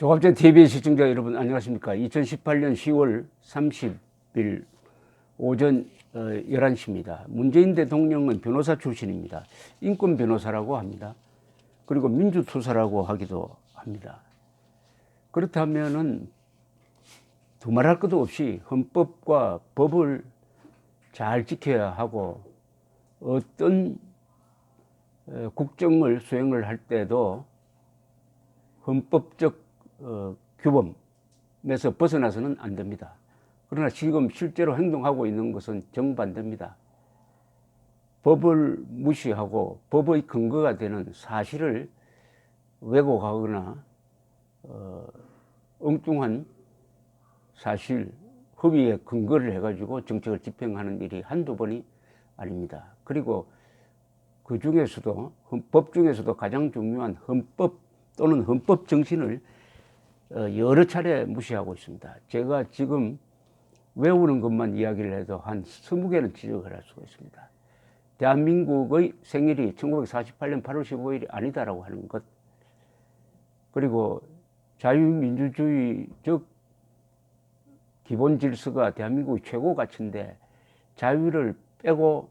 조갑전 TV 시청자 여러분 안녕하십니까. 2018년 10월 30일 오전 11시입니다. 문재인 대통령은 변호사 출신입니다. 인권 변호사라고 합니다. 그리고 민주투사라고 하기도 합니다. 그렇다면은 두말할 것도 없이 헌법과 법을 잘 지켜야 하고 어떤 국정을 수행을 할 때도 헌법적 규범에서 벗어나서는 안 됩니다. 그러나 지금 실제로 행동하고 있는 것은 정반대입니다. 법을 무시하고 법의 근거가 되는 사실을 왜곡하거나 엉뚱한 사실, 허위에 근거를 해가지고 정책을 집행하는 일이 한두 번이 아닙니다. 그리고 그 중에서도 법 중에서도 가장 중요한 헌법 또는 헌법 정신을 여러 차례 무시하고 있습니다. 제가 지금 외우는 것만 이야기를 해도 한 20개는 지적을 할 수가 있습니다. 대한민국의 생일이 1948년 8월 15일이 아니다라고 하는 것, 그리고 자유민주주의적 기본 질서가 대한민국의 최고 가치인데 자유를 빼고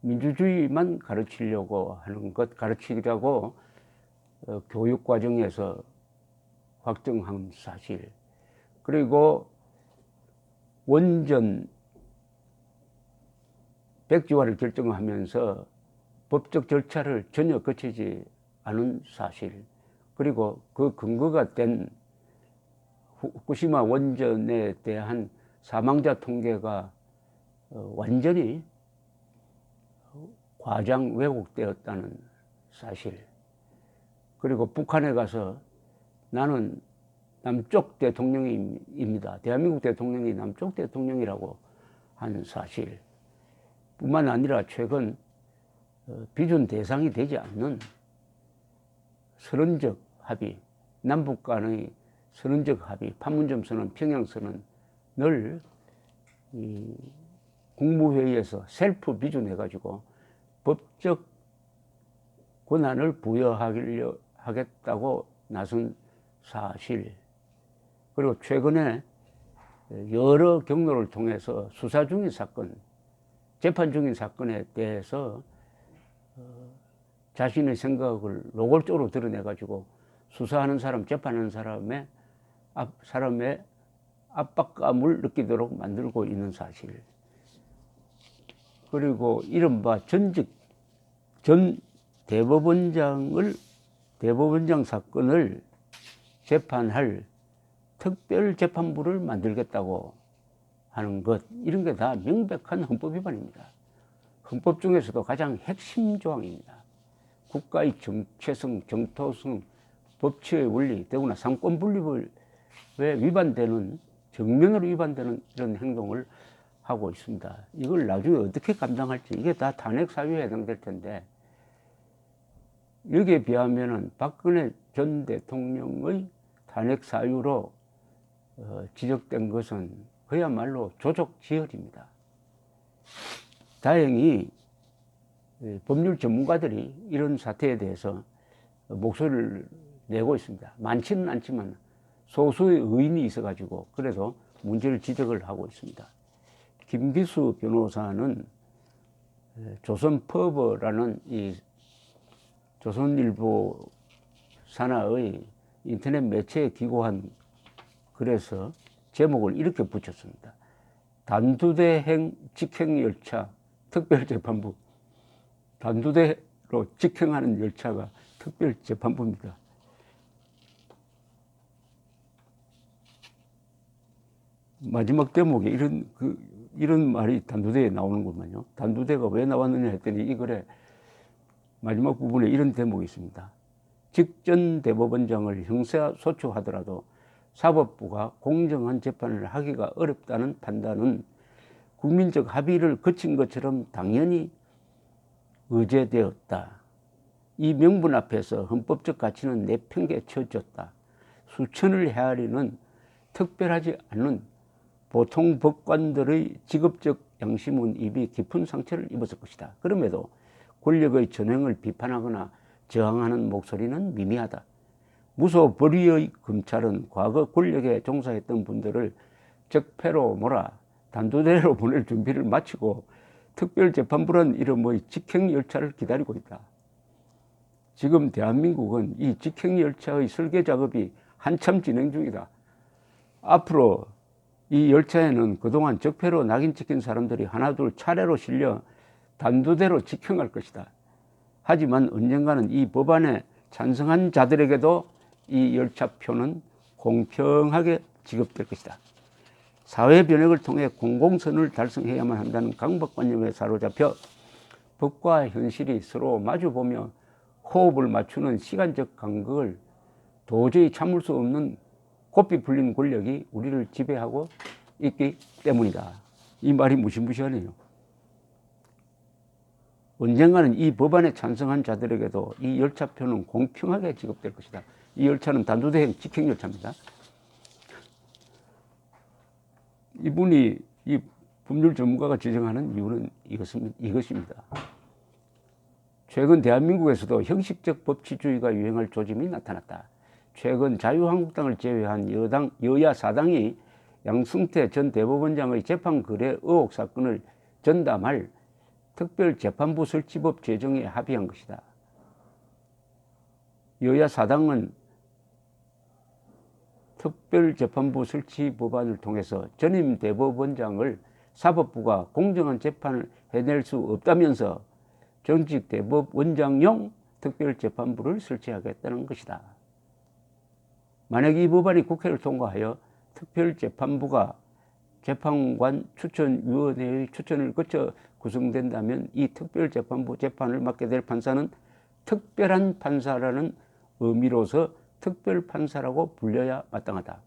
민주주의만 가르치려고 하는 것, 가르치려고 교육 과정에서 확정한 사실, 그리고 원전 백지화를 결정하면서 법적 절차를 전혀 거치지 않은 사실, 그리고 그 근거가 된 후쿠시마 원전에 대한 사망자 통계가 완전히 과장 왜곡되었다는 사실, 그리고 북한에 가서 나는 남쪽 대통령입니다. 대한민국 대통령이 남쪽 대통령이라고 한 사실 뿐만 아니라 최근 비준 대상이 되지 않는 선언적 합의, 남북 간의 선언적 합의, 판문점 선언, 평양 선언을 국무회의에서 셀프 비준해가지고 법적 권한을 부여하겠다고 나선 사실, 그리고 최근에 여러 경로를 통해서 수사 중인 사건, 재판 중인 사건에 대해서 자신의 생각을 노골적으로 드러내가지고 수사하는 사람, 재판하는 사람의 압박감을 느끼도록 만들고 있는 사실, 그리고 이른바 전 대법원장 사건을 재판할 특별재판부를 만들겠다고 하는 것, 이런 게 다 명백한 헌법 위반입니다. 헌법 중에서도 가장 핵심 조항입니다. 국가의 정체성, 정토성, 법치의 원리, 더구나 삼권 분립에 위반되는, 정면으로 위반되는 이런 행동을 하고 있습니다. 이걸 나중에 어떻게 감당할지, 이게 다 탄핵 사유에 해당될 텐데, 여기에 비하면은 박근혜 전 대통령의 탄핵 사유로 지적된 것은 그야말로 조족지혈입니다. 다행히 법률 전문가들이 이런 사태에 대해서 목소리를 내고 있습니다. 많지는 않지만 소수의 의인이 있어가지고 그래도 문제를 지적을 하고 있습니다. 김기수 변호사는 조선퍼버라는 이 조선일보 산하의 인터넷 매체에 기고한 글에서 제목을 이렇게 붙였습니다. 단두대행 직행열차 특별재판부. 단두대로 직행하는 열차가 특별재판부입니다. 마지막 대목에 이런 말이 단두대에 나오는구만요. 단두대가 왜 나왔느냐 했더니 이 글에 마지막 부분에 이런 대목이 있습니다. 직전 대법원장을 형사소추하더라도 사법부가 공정한 재판을 하기가 어렵다는 판단은 국민적 합의를 거친 것처럼 당연히 의제되었다. 이 명분 앞에서 헌법적 가치는 내팽개쳐졌다. 수천을 헤아리는 특별하지 않은 보통 법관들의 직업적 양심은 입이 깊은 상처를 입었을 것이다. 그럼에도 권력의 전횡을 비판하거나 저항하는 목소리는 미미하다. 무소불위의 검찰은 과거 권력에 종사했던 분들을 적폐로 몰아 단두대로 보낼 준비를 마치고 특별재판부란 이름의 직행열차를 기다리고 있다. 지금 대한민국은 이 직행열차의 설계 작업이 한참 진행 중이다. 앞으로 이 열차에는 그동안 적폐로 낙인 찍힌 사람들이 하나둘 차례로 실려 단두대로 직행할 것이다. 하지만 언젠가는 이 법안에 찬성한 자들에게도 이 열차표는 공평하게 지급될 것이다. 사회 변혁을 통해 공공선을 달성해야만 한다는 강박관념에 사로잡혀 법과 현실이 서로 마주보며 호흡을 맞추는 시간적 간극을 도저히 참을 수 없는 고삐 풀린 권력이 우리를 지배하고 있기 때문이다. 이 말이 무시무시하네요. 언젠가는 이 법안에 찬성한 자들에게도 이 열차표는 공평하게 지급될 것이다. 이 열차는 단두대행 직행열차입니다. 이분이 이 법률 전문가가 지정하는 이유는 이것입니다. 최근 대한민국에서도 형식적 법치주의가 유행할 조짐이 나타났다. 최근 자유한국당을 제외한 여야 사당이 양승태 전 대법원장의 재판 거래 의혹 사건을 전담할 특별재판부 설치법 제정에 합의한 것이다. 여야 사당은 특별재판부 설치 법안을 통해서 전임 대법원장을 사법부가 공정한 재판을 해낼 수 없다면서 정직 대법원장용 특별재판부를 설치하겠다는 것이다. 만약 이 법안이 국회를 통과하여 특별재판부가 재판관 추천위원회의 추천을 거쳐 구성된다면 이 특별재판부 재판을 맡게 될 판사는 특별한 판사라는 의미로서 특별판사라고 불려야 마땅하다.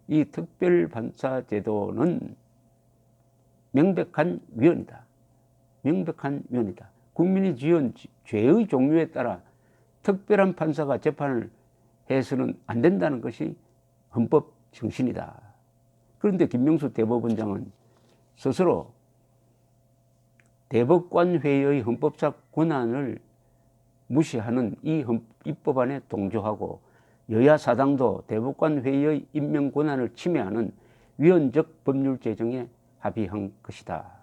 이 특별판사 제도는 명백한 위헌이다. 명백한 위헌이다. 국민이 지은 죄의 종류에 따라 특별한 판사가 재판을 해서는 안 된다는 것이 헌법 정신이다. 그런데 김명수 대법원장은 스스로 대법관회의의 헌법적 권한을 무시하는 이 법안에 동조하고 여야 사당도 대법관회의의 임명 권한을 침해하는 위헌적 법률 제정에 합의한 것이다.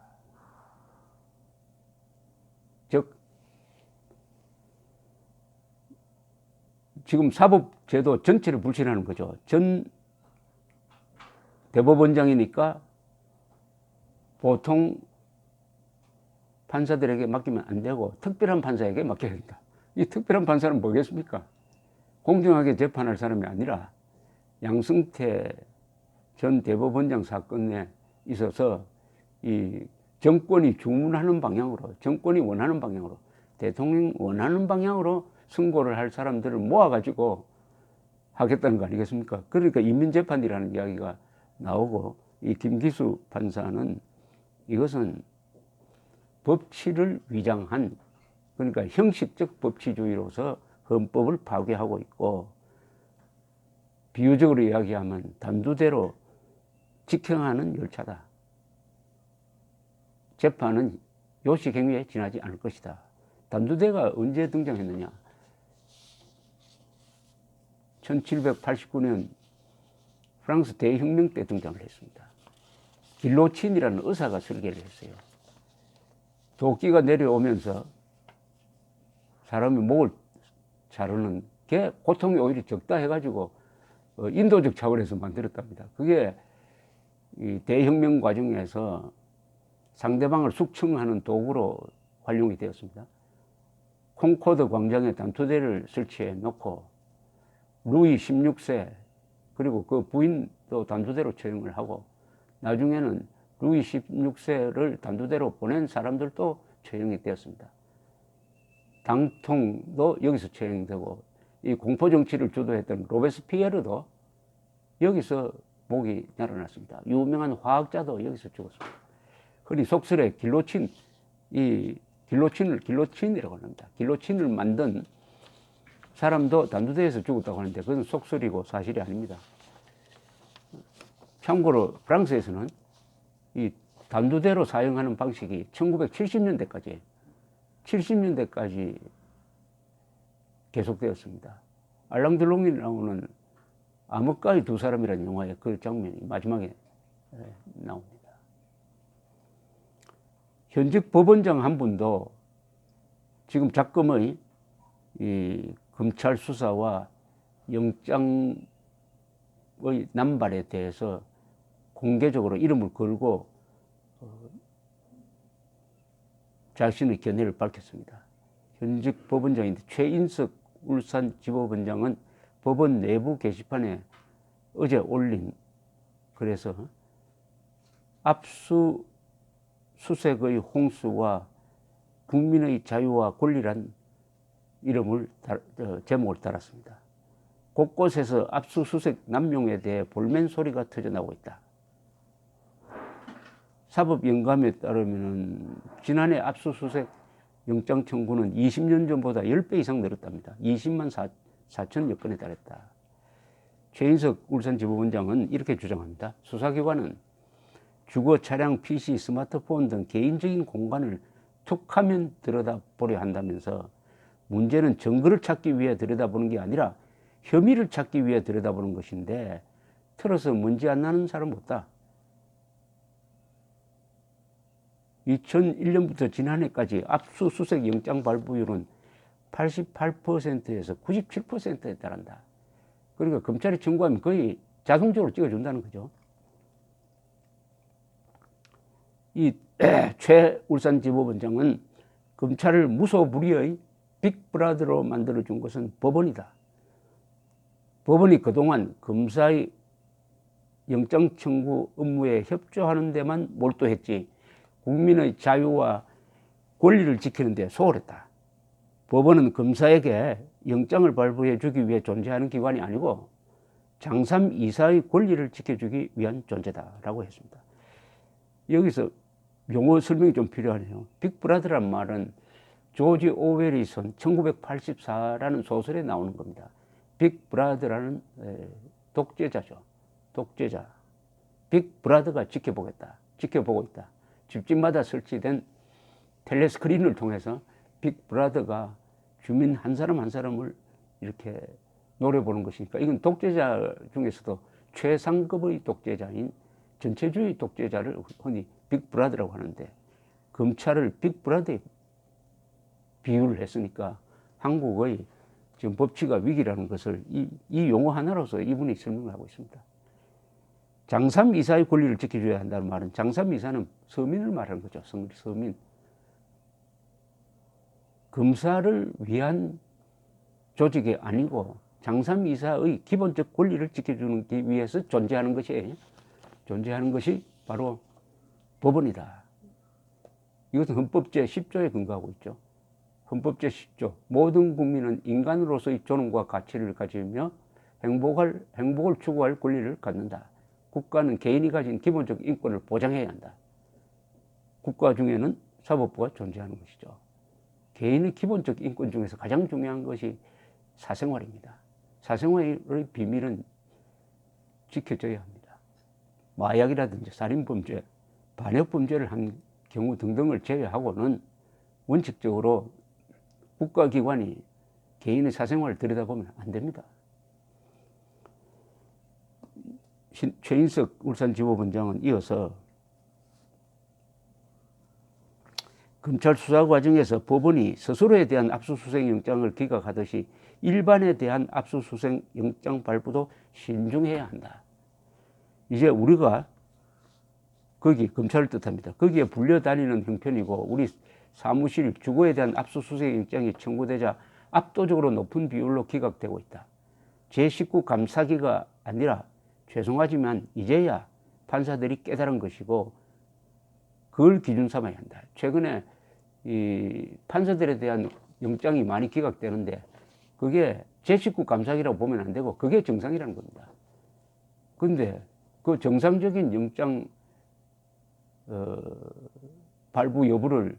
즉 지금 사법제도 전체를 불신하는 거죠. 전 대법원장이니까 보통 판사들에게 맡기면 안 되고 특별한 판사에게 맡겨야 된다. 이 특별한 판사는 뭐겠습니까? 공정하게 재판할 사람이 아니라 양승태 전 대법원장 사건에 있어서 이 정권이 주문하는 방향으로, 정권이 원하는 방향으로, 대통령이 원하는 방향으로 선고를 할 사람들을 모아가지고 하겠다는 거 아니겠습니까? 그러니까 인민재판이라는 이야기가 나오고, 이 김기수 판사는 이것은 법치를 위장한, 그러니까 형식적 법치주의로서 헌법을 파괴하고 있고, 비유적으로 이야기하면 단두대로 직행하는 열차다. 재판은 요식행위에 지나지 않을 것이다. 단두대가 언제 등장했느냐? 1789년 프랑스 대혁명 때 등장을 했습니다. 길로친이라는 의사가 설계를 했어요. 도끼가 내려오면서 사람이 목을 자르는 게 고통이 오히려 적다 해가지고 인도적 차원에서 만들었답니다. 그게 이 대혁명 과정에서 상대방을 숙청하는 도구로 활용이 되었습니다. 콩코드 광장에 단두대를 설치해 놓고 루이 16세 그리고 그 부인도 단두대로 처형을 하고, 나중에는 루이 16세를 단두대로 보낸 사람들도 처형이 되었습니다. 당통도 여기서 처형되고, 이 공포정치를 주도했던 로베스피에르도 여기서 목이 날아났습니다. 유명한 화학자도 여기서 죽었습니다. 흔히 속설에 길로친, 이 길로친이라고 합니다. 길로친을 만든 사람도 단두대에서 죽었다고 하는데 그건 속설이고 사실이 아닙니다. 참고로 프랑스에서는 이 단두대로 사용하는 방식이 1970년대까지 계속되었습니다. 알랑들롱이 나오는 암흑가의 두 사람이라는 영화의 그 장면이 마지막에 나옵니다. 현직 법원장 한 분도 지금 작금의 이 검찰 수사와 영장의 남발에 대해서 공개적으로 이름을 걸고 자신의 견해를 밝혔습니다. 현직 법원장인데 최인석 울산지법원장은 법원 내부 게시판에 어제 올린 그래서 압수수색의 홍수와 국민의 자유와 권리란 이름을 제목을 달았습니다. 곳곳에서 압수수색 남용에 대해 볼멘 소리가 터져나오고 있다. 사법연감에 따르면 지난해 압수수색 영장 청구는 20년 전보다 10배 이상 늘었답니다. 20만 4천여 건에 달했다. 최인석 울산지법원장은 이렇게 주장합니다. 수사기관은 주거, 차량, PC, 스마트폰 등 개인적인 공간을 툭하면 들여다보려 한다면서 문제는 증거를 찾기 위해 들여다보는 게 아니라 혐의를 찾기 위해 들여다보는 것인데 틀어서 문제 안 나는 사람 없다. 2001년부터 지난해까지 압수수색 영장 발부율은 88%에서 97%에 달한다. 그러니까 검찰이 청구하면 거의 자동적으로 찍어준다는 거죠. 이 최 울산지법원장은 검찰을 무소불위의 빅브라더로 만들어준 것은 법원이다. 법원이 그동안 검사의 영장 청구 업무에 협조하는 데만 몰두했지 국민의 자유와 권리를 지키는 데 소홀했다. 법원은 검사에게 영장을 발부해 주기 위해 존재하는 기관이 아니고 장삼 이사의 권리를 지켜주기 위한 존재다라고 했습니다. 여기서 용어 설명이 좀 필요하네요. 빅브라더란 말은 조지 오웰이 쓴 1984라는 소설에 나오는 겁니다. 빅브라더라는 독재자죠. 독재자. 빅브라더가 지켜보고 있다. 집집마다 설치된 텔레스크린을 통해서 빅브라더가 주민 한 사람 한 사람을 이렇게 노려보는 것이니까 이건 독재자 중에서도 최상급의 독재자인 전체주의 독재자를 흔히 빅브라더라고 하는데 검찰을 빅브라더에 비유를 했으니까 한국의 지금 법치가 위기라는 것을 이 용어 하나로서 이분이 설명을 하고 있습니다. 장삼 이사의 권리를 지켜줘야 한다는 말은 장삼 이사는 서민을 말하는 거죠. 서민. 검사를 위한 조직이 아니고 장삼 이사의 기본적 권리를 지켜주는 위해서 존재하는 것이 바로 법원이다. 이것은 헌법 제10조에 근거하고 있죠. 헌법 제10조. 모든 국민은 인간으로서의 존엄과 가치를 가지며 행복을 추구할 권리를 갖는다. 국가는 개인이 가진 기본적 인권을 보장해야 한다. 국가 중에는 사법부가 존재하는 것이죠. 개인의 기본적 인권 중에서 가장 중요한 것이 사생활입니다. 사생활의 비밀은 지켜져야 합니다. 마약이라든지 살인범죄, 반역범죄를 한 경우 등등을 제외하고는 원칙적으로 국가기관이 개인의 사생활을 들여다보면 안 됩니다. 최인석 울산지법원장은 이어서 검찰 수사 과정에서 법원이 스스로에 대한 압수수색 영장을 기각하듯이 일반에 대한 압수수색 영장 발부도 신중해야 한다. 이제 우리가 거기 검찰을 뜻합니다. 거기에 불려다니는 형편이고 우리 사무실 주거에 대한 압수수색 영장이 청구되자 압도적으로 높은 비율로 기각되고 있다. 제19 감사기가 아니라 죄송하지만 이제야 판사들이 깨달은 것이고 그걸 기준 삼아야 한다. 최근에 이 판사들에 대한 영장이 많이 기각되는데 그게 제19 감사기라고 보면 안 되고 그게 정상이라는 겁니다. 그런데 그 정상적인 영장 발부 여부를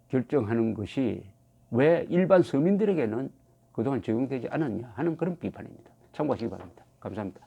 결정하는 것이 왜 일반 서민들에게는 그동안 적용되지 않았냐 하는 그런 비판입니다. 참고하시기 바랍니다. 감사합니다.